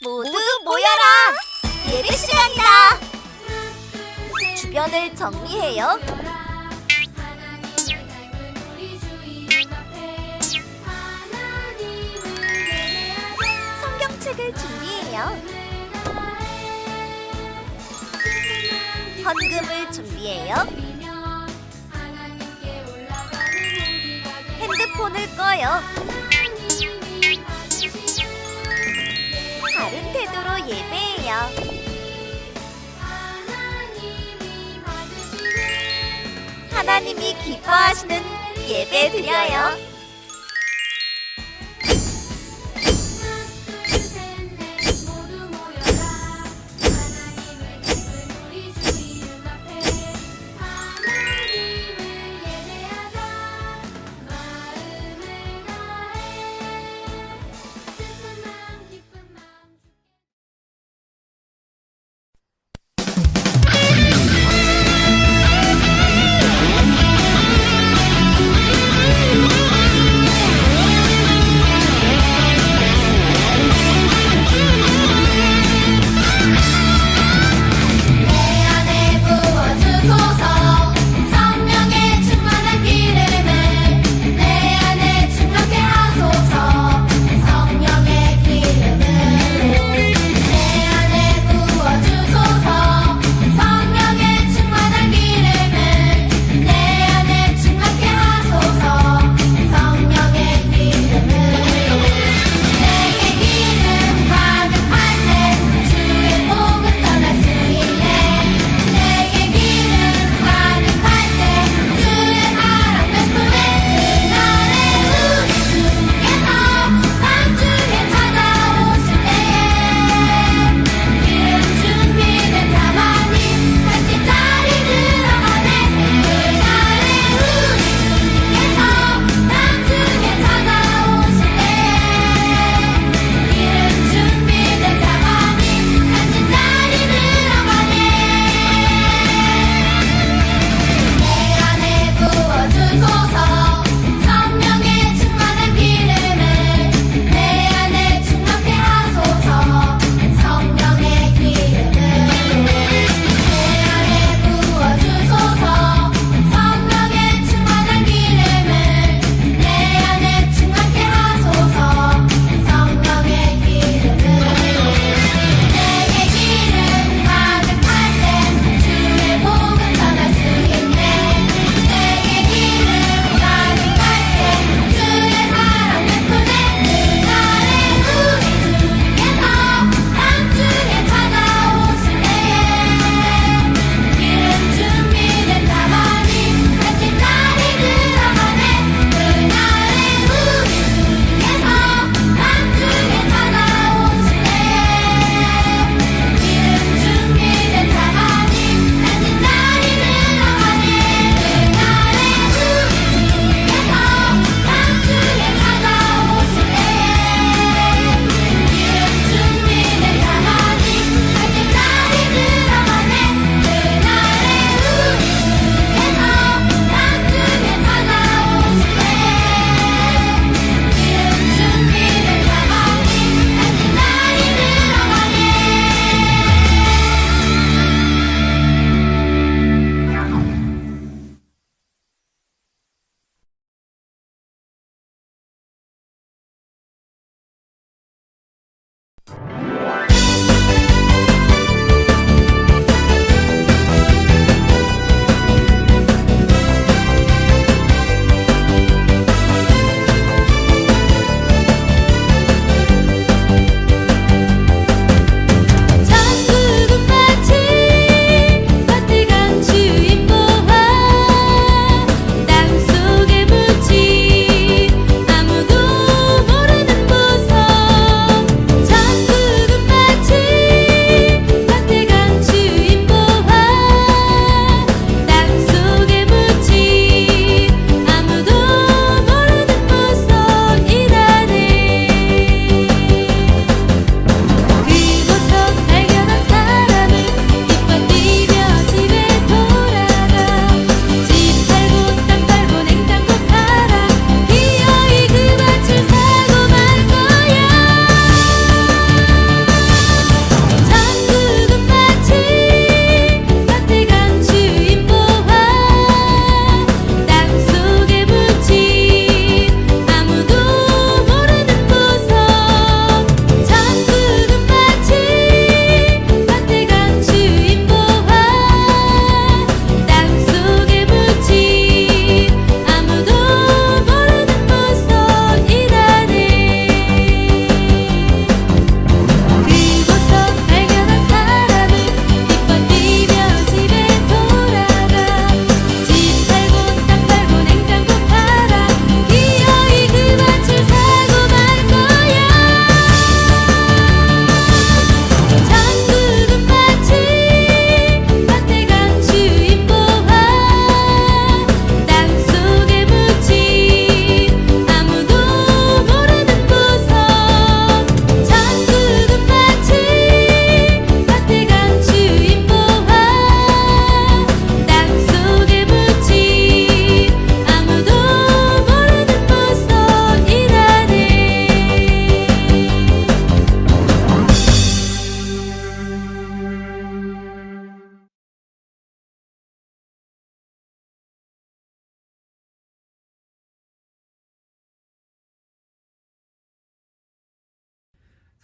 모두 모여라! 예배 시간이다! 주변을 정리해요. 성경책을 준비해요. 헌금을 준비해요. 핸드폰을 꺼요. 바른 태도로 예배해요. 하나님이 기뻐하시는 예배 드려요.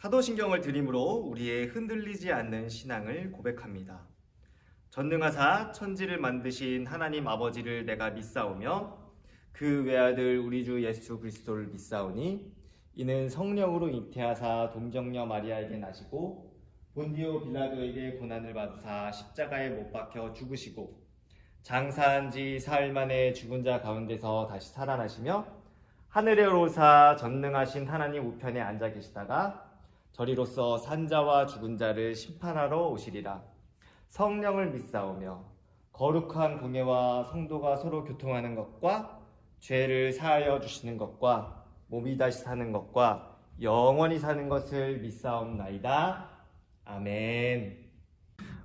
사도신경을 들임으로 우리의 흔들리지 않는 신앙을 고백합니다. 전능하사 천지를 만드신 하나님 아버지를 내가 믿사오며 그 외아들 우리 주 예수 그리스도를 믿사오니 이는 성령으로 잉태하사 동정녀 마리아에게 나시고 본디오 빌라도에게 고난을 받으사 십자가에 못 박혀 죽으시고 장사한 지 사흘 만에 죽은 자 가운데서 다시 살아나시며 하늘에 오르사 전능하신 하나님 우편에 앉아 계시다가 저리로서 산자와 죽은 자를 심판하러 오시리라. 성령을 믿사오며 거룩한 공예와 성도가 서로 교통하는 것과 죄를 사하여 주시는 것과 몸이 다시 사는 것과 영원히 사는 것을 믿사옵나이다. 아멘.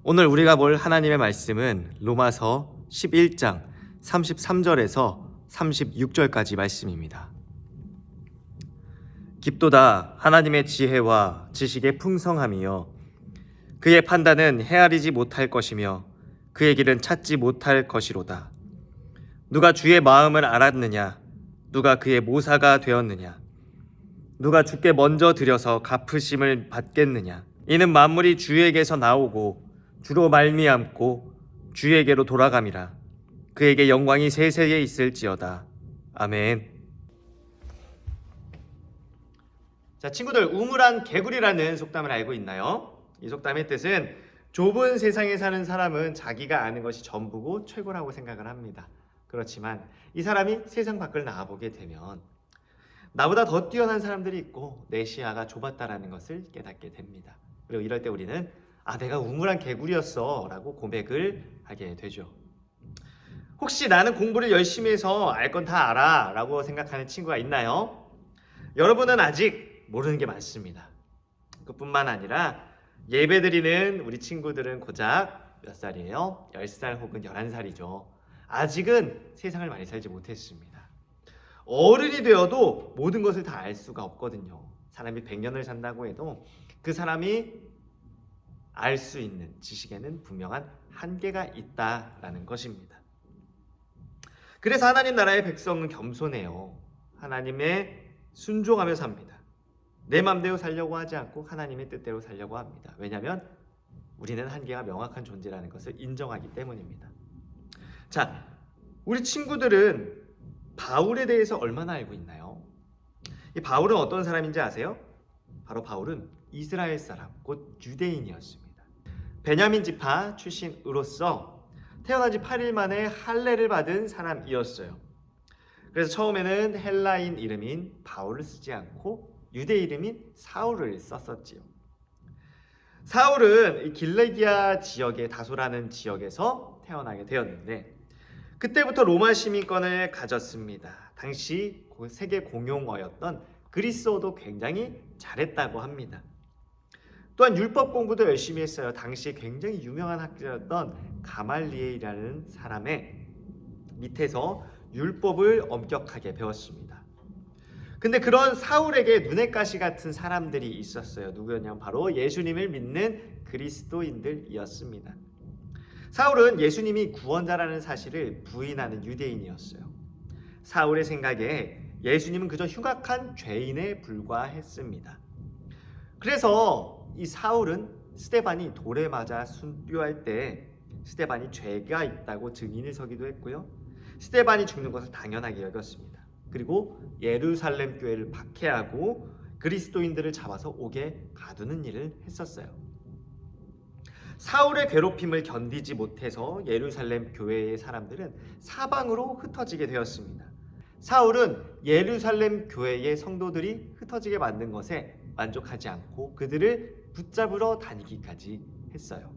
오늘 우리가 볼 하나님의 말씀은 로마서 11장 33절에서 36절까지 말씀입니다. 깊도다 하나님의 지혜와 지식의 풍성함이여 그의 판단은 헤아리지 못할 것이며 그의 길은 찾지 못할 것이로다. 누가 주의 마음을 알았느냐? 누가 그의 모사가 되었느냐? 누가 주께 먼저 드려서 갚으심을 받겠느냐? 이는 만물이 주에게서 나오고 주로 말미암고 주에게로 돌아감이라. 그에게 영광이 세세에 있을지어다. 아멘. 자, 친구들, 우물안 개구리라는 속담을 알고 있나요? 이 속담의 뜻은 좁은 세상에 사는 사람은 자기가 아는 것이 전부고 최고라고 생각을 합니다. 그렇지만 이 사람이 세상 밖을 나가보게 되면 나보다 더 뛰어난 사람들이 있고 내 시야가 좁았다라는 것을 깨닫게 됩니다. 그리고 이럴 때 우리는 내가 우물안 개구리였어 라고 고백을 하게 되죠. 혹시 나는 공부를 열심히 해서 알 건 다 알아 라고 생각하는 친구가 있나요? 여러분은 아직 모르는 게 많습니다. 그뿐만 아니라 예배드리는 우리 친구들은 고작 몇 살이에요? 10살 혹은 11살이죠. 아직은 세상을 많이 살지 못했습니다. 어른이 되어도 모든 것을 다 알 수가 없거든요. 사람이 100년을 산다고 해도 그 사람이 알 수 있는 지식에는 분명한 한계가 있다라는 것입니다. 그래서 하나님 나라의 백성은 겸손해요. 하나님의 순종하며 삽니다. 내 맘대로 살려고 하지 않고 하나님의 뜻대로 살려고 합니다. 왜냐하면 우리는 한계가 명확한 존재라는 것을 인정하기 때문입니다. 자, 우리 친구들은 바울에 대해서 얼마나 알고 있나요? 이 바울은 어떤 사람인지 아세요? 바로 바울은 이스라엘 사람, 곧 유대인이었습니다. 베냐민 지파 출신으로서 태어난 지 8일 만에 할례를 받은 사람이었어요. 그래서 처음에는 헬라인 이름인 바울을 쓰지 않고 유대 이름인 사울을 썼었지요. 사울은 길르기아 지역의 다소라는 지역에서 태어나게 되었는데 그때부터 로마 시민권을 가졌습니다. 당시 세계 공용어였던 그리스어도 굉장히 잘했다고 합니다. 또한 율법 공부도 열심히 했어요. 당시 굉장히 유명한 학자였던 가말리엘이라는 사람의 밑에서 율법을 엄격하게 배웠습니다. 근데 그런 사울에게 눈의 가시 같은 사람들이 있었어요. 누구였냐면 바로 예수님을 믿는 그리스도인들이었습니다. 사울은 예수님이 구원자라는 사실을 부인하는 유대인이었어요. 사울의 생각에 예수님은 그저 흉악한 죄인에 불과했습니다. 그래서 이 사울은 스데반이 돌에 맞아 순교할 때 스데반이 죄가 있다고 증인을 서기도 했고요. 스데반이 죽는 것을 당연하게 여겼습니다. 그리고 예루살렘 교회를 박해하고 그리스도인들을 잡아서 옥에 가두는 일을 했었어요. 사울의 괴롭힘을 견디지 못해서 예루살렘 교회의 사람들은 사방으로 흩어지게 되었습니다. 사울은 예루살렘 교회의 성도들이 흩어지게 만든 것에 만족하지 않고 그들을 붙잡으러 다니기까지 했어요.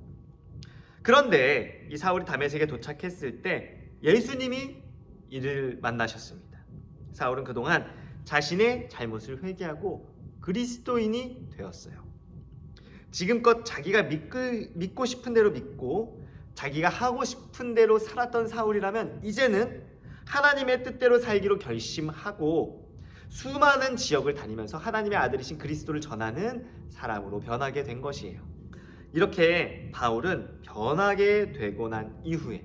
그런데 이 사울이 다메섹에 도착했을 때 예수님이 이를 만나셨습니다. 사울은 그동안 자신의 잘못을 회개하고 그리스도인이 되었어요. 지금껏 자기가 믿고 싶은 대로 믿고 자기가 하고 싶은 대로 살았던 사울이라면 이제는 하나님의 뜻대로 살기로 결심하고 수많은 지역을 다니면서 하나님의 아들이신 그리스도를 전하는 사람으로 변하게 된 것이에요. 이렇게 바울은 변하게 되고 난 이후에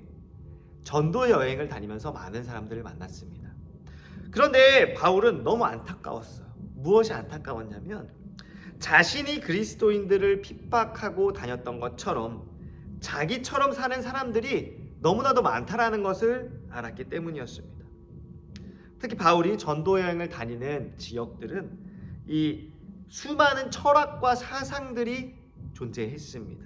전도 여행을 다니면서 많은 사람들을 만났습니다. 그런데 바울은 너무 안타까웠어요. 무엇이 안타까웠냐면 자신이 그리스도인들을 핍박하고 다녔던 것처럼 자기처럼 사는 사람들이 너무나도 많다라는 것을 알았기 때문이었습니다. 특히 바울이 전도 여행을 다니는 지역들은 이 수많은 철학과 사상들이 존재했습니다.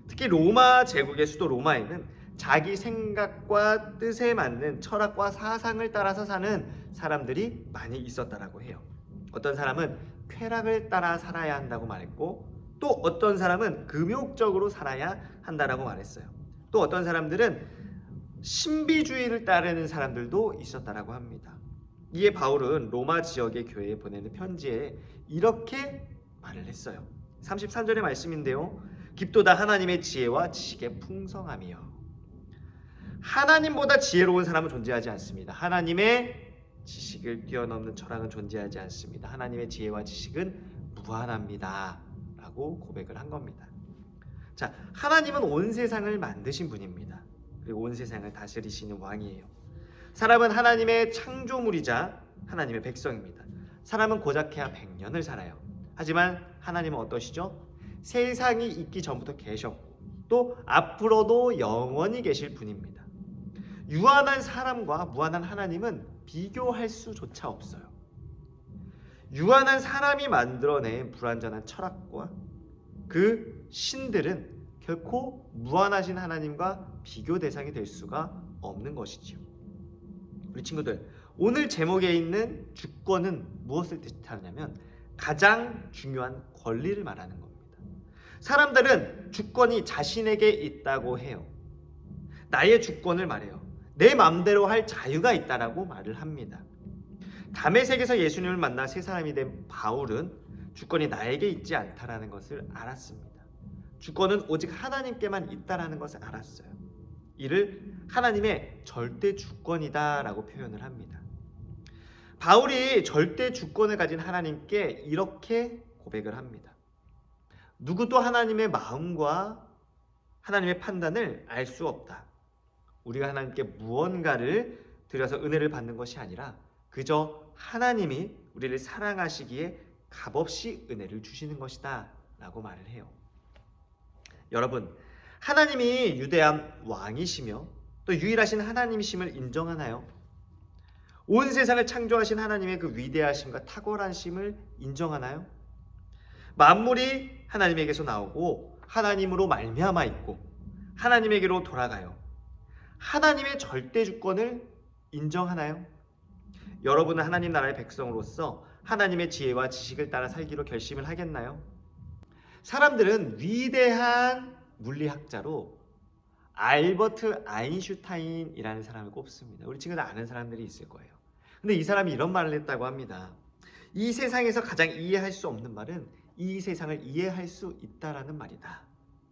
특히 로마 제국의 수도 로마에는 자기 생각과 뜻에 맞는 철학과 사상을 따라서 사는 사람들이 많이 있었다라고 해요. 어떤 사람은 쾌락을 따라 살아야 한다고 말했고, 또 어떤 사람은 금욕적으로 살아야 한다라고 말했어요. 또 어떤 사람들은 신비주의를 따르는 사람들도 있었다라고 합니다. 이에 바울은 로마 지역의 교회에 보내는 편지에 이렇게 말을 했어요. 33절의 말씀인데요. 깊도다 하나님의 지혜와 지식의 풍성함이요. 하나님보다 지혜로운 사람은 존재하지 않습니다. 하나님의 지식을 뛰어넘는 철학은 존재하지 않습니다. 하나님의 지혜와 지식은 무한합니다 라고 고백을 한 겁니다. 자, 하나님은 온 세상을 만드신 분입니다. 그리고 온 세상을 다스리시는 왕이에요. 사람은 하나님의 창조물이자 하나님의 백성입니다. 사람은 고작해야 100년을 살아요. 하지만 하나님은 어떠시죠? 세상이 있기 전부터 계셨고 또 앞으로도 영원히 계실 분입니다. 유한한 사람과 무한한 하나님은 비교할 수조차 없어요. 유한한 사람이 만들어낸 불완전한 철학과 그 신들은 결코 무한하신 하나님과 비교 대상이 될 수가 없는 것이지요. 우리 친구들, 오늘 제목에 있는 주권은 무엇을 뜻하냐면 가장 중요한 권리를 말하는 겁니다. 사람들은 주권이 자신에게 있다고 해요. 나의 주권을 말해요. 내 마음대로 할 자유가 있다라고 말을 합니다. 다메섹에서 예수님을 만나 새 사람이 된 바울은 주권이 나에게 있지 않다라는 것을 알았습니다. 주권은 오직 하나님께만 있다라는 것을 알았어요. 이를 하나님의 절대 주권이다라고 표현을 합니다. 바울이 절대 주권을 가진 하나님께 이렇게 고백을 합니다. 누구도 하나님의 마음과 하나님의 판단을 알 수 없다. 우리가 하나님께 무언가를 드려서 은혜를 받는 것이 아니라 그저 하나님이 우리를 사랑하시기에 값없이 은혜를 주시는 것이다 라고 말을 해요. 여러분, 하나님이 유대한 왕이시며 또 유일하신 하나님이심을 인정하나요? 온 세상을 창조하신 하나님의 그 위대하심과 탁월하심을 인정하나요? 만물이 하나님에게서 나오고 하나님으로 말미암아 있고 하나님에게로 돌아가요. 하나님의 절대 주권을 인정하나요? 여러분은 하나님 나라의 백성으로서 하나님의 지혜와 지식을 따라 살기로 결심을 하겠나요? 사람들은 위대한 물리학자로 알버트 아인슈타인이라는 사람을 꼽습니다. 우리 친구들 아는 사람들이 있을 거예요. 근데 이 사람이 이런 말을 했다고 합니다. 이 세상에서 가장 이해할 수 없는 말은 이 세상을 이해할 수 있다라는 말이다.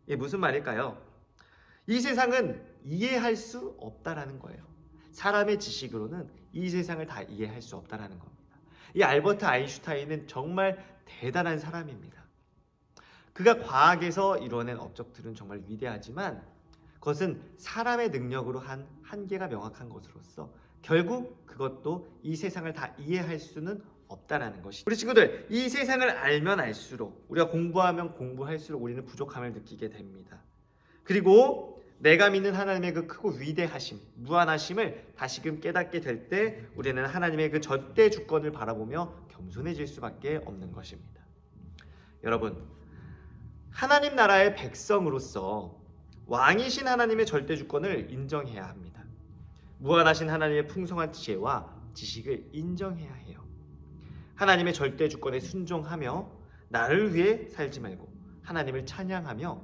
이게 무슨 말일까요? 이 세상은 이해할 수 없다라는 거예요. 사람의 지식으로는 이 세상을 다 이해할 수 없다라는 겁니다. 이 알버트 아인슈타인은 정말 대단한 사람입니다. 그가 과학에서 이뤄낸 업적들은 정말 위대하지만 그것은 사람의 능력으로 한 한계가 명확한 것으로서 결국 그것도 이 세상을 다 이해할 수는 없다라는 것이. 우리 친구들, 이 세상을 알면 알수록 우리가 공부하면 공부할수록 우리는 부족함을 느끼게 됩니다. 그리고 내가 믿는 하나님의 그 크고 위대하심, 무한하심을 다시금 깨닫게 될 때 우리는 하나님의 그 절대 주권을 바라보며 겸손해질 수밖에 없는 것입니다. 여러분, 하나님 나라의 백성으로서 왕이신 하나님의 절대 주권을 인정해야 합니다. 무한하신 하나님의 풍성한 지혜와 지식을 인정해야 해요. 하나님의 절대 주권에 순종하며 나를 위해 살지 말고 하나님을 찬양하며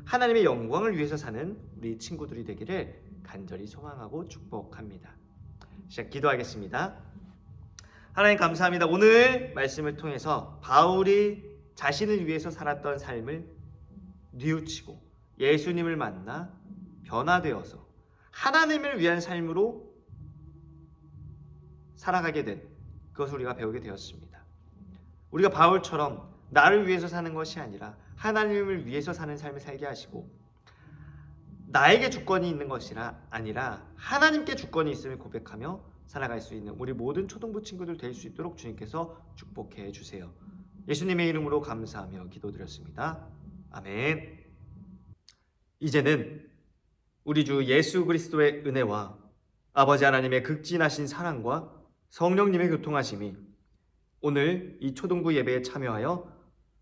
하나님의 영광을 위해서 사는 우리 친구들이 되기를 간절히 소망하고 축복합니다. 시작 기도하겠습니다. 하나님 감사합니다. 오늘 말씀을 통해서 바울이 자신을 위해서 살았던 삶을 뉘우치고 예수님을 만나 변화되어서 하나님을 위한 삶으로 살아가게 된 그것을 우리가 배우게 되었습니다. 우리가 바울처럼 나를 위해서 사는 것이 아니라 하나님을 위해서 사는 삶을 살게 하시고 나에게 주권이 있는 것이 아니라 하나님께 주권이 있음을 고백하며 살아갈 수 있는 우리 모든 초등부 친구들 될 수 있도록 주님께서 축복해 주세요. 예수님의 이름으로 감사하며 기도드렸습니다. 아멘. 이제는 우리 주 예수 그리스도의 은혜와 아버지 하나님의 극진하신 사랑과 성령님의 교통하심이 오늘 이 초등부 예배에 참여하여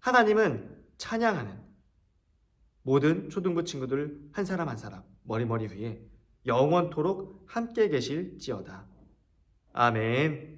하나님은 찬양하는 모든 초등부 친구들 한 사람 한 사람 머리 위에 영원토록 함께 계실지어다. 아멘.